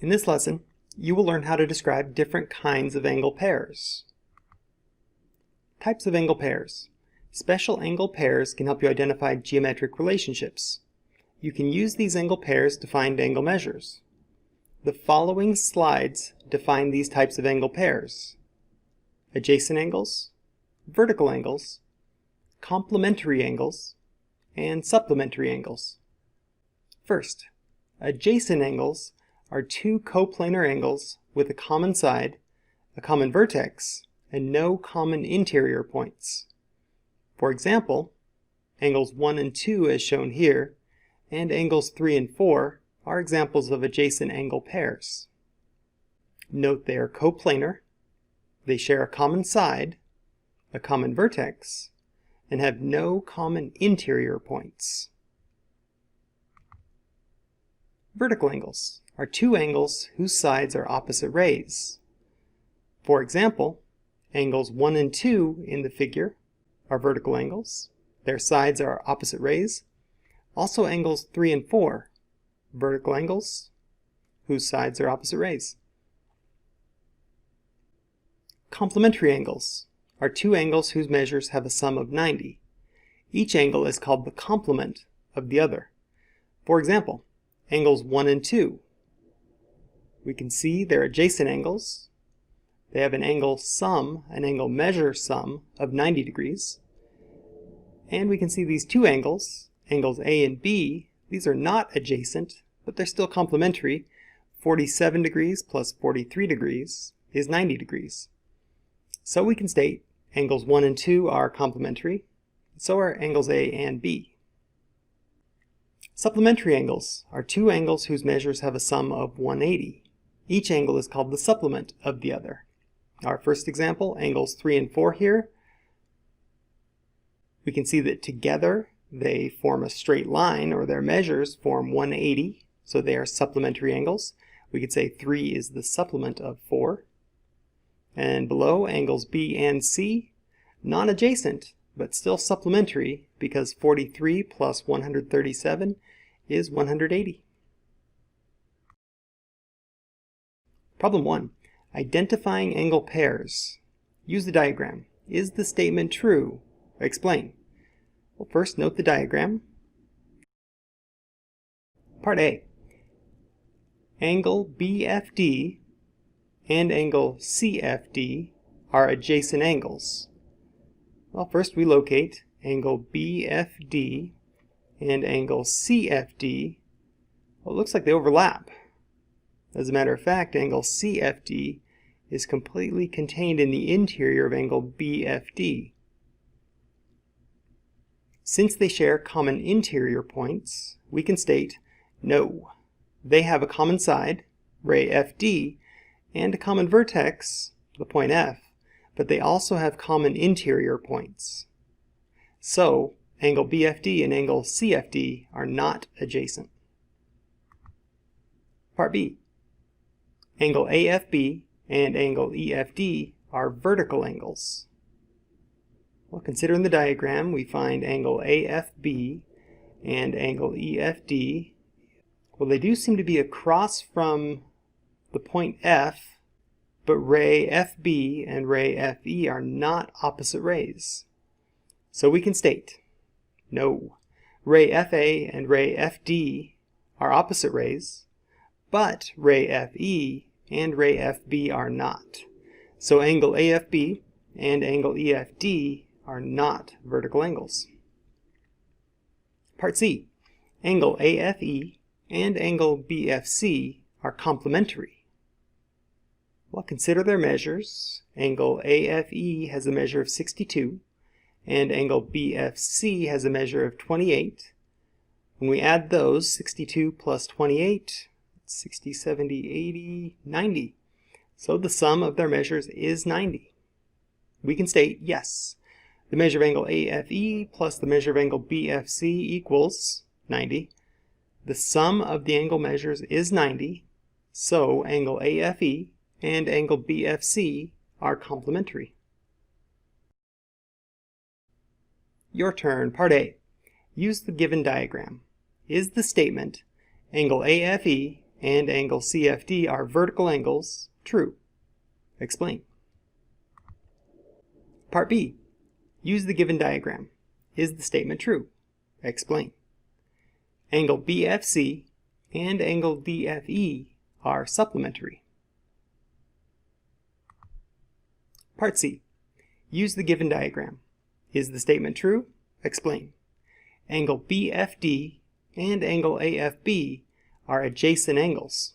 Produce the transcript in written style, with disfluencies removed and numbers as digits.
In this lesson, you will learn how to describe different kinds of angle pairs. Types of angle pairs. Special angle pairs can help you identify geometric relationships. You can use these angle pairs to find angle measures. The following slides define these types of angle pairs: adjacent angles, vertical angles, complementary angles, and supplementary angles. First, adjacent angles are two coplanar angles with a common side, a common vertex, and no common interior points. For example, angles 1 and 2 as shown here, and angles 3 and 4 are examples of adjacent angle pairs. Note they are coplanar, they share a common side, a common vertex, and have no common interior points. Vertical angles are two angles whose sides are opposite rays. For example, angles 1 and 2 in the figure are vertical angles. Their sides are opposite rays. Also angles 3 and 4, vertical angles whose sides are opposite rays. Complementary angles are two angles whose measures have a sum of 90. Each angle is called the complement of the other. For example, angles 1 and 2. We can see they're adjacent angles. They have an angle measure sum of 90 degrees. And we can see these two angles, angles A and B, these are not adjacent, but they're still complementary. 47 degrees plus 43 degrees is 90 degrees. So we can state angles 1 and 2 are complementary, so are angles A and B. Supplementary angles are two angles whose measures have a sum of 180. Each angle is called the supplement of the other. Our first example, angles 3 and 4 here, we can see that together they form a straight line, or their measures form 180, so they are supplementary angles. We could say 3 is the supplement of 4. And below, angles B and C, non-adjacent, but still supplementary, because 43 plus 137 is 180. Problem 1. Identifying angle pairs. Use the diagram. Is the statement true? Explain. Well, first note the diagram. Part A. Angle BFD and angle CFD are adjacent angles. Well, first we locate angle BFD and angle CFD. Well, it looks like they overlap. As a matter of fact, angle CFD is completely contained in the interior of angle BFD. Since they share common interior points, we can state, no, they have a common side, ray FD, and a common vertex, the point F, but they also have common interior points. So, angle BFD and angle CFD are not adjacent. Part B. Angle AFB and angle EFD are vertical angles. Well, considering the diagram, we find angle AFB and angle EFD. Well, they do seem to be across from the point F, but ray FB and ray FE are not opposite rays. So we can state, no, ray FA and ray FD are opposite rays, but ray FE and ray FB are not. So angle AFB and angle EFD are not vertical angles. Part C. Angle AFE and angle BFC are complementary. Well, consider their measures. Angle AFE has a measure of 62, and angle BFC has a measure of 28. When we add those, 62 plus 28, 60, 70, 80, 90. So the sum of their measures is 90. We can state, yes, the measure of angle AFE plus the measure of angle BFC equals 90. The sum of the angle measures is 90, so angle AFE and angle BFC are complementary. Your turn, Part A. Use the given diagram. Is the statement angle AFE and angle CFD are vertical angles. True. Explain. Part B. Use the given diagram. Is the statement true? Explain. Angle BFC and angle DFE are supplementary. Part C. Use the given diagram. Is the statement true? Explain. Angle BFD and angle AFB are adjacent angles.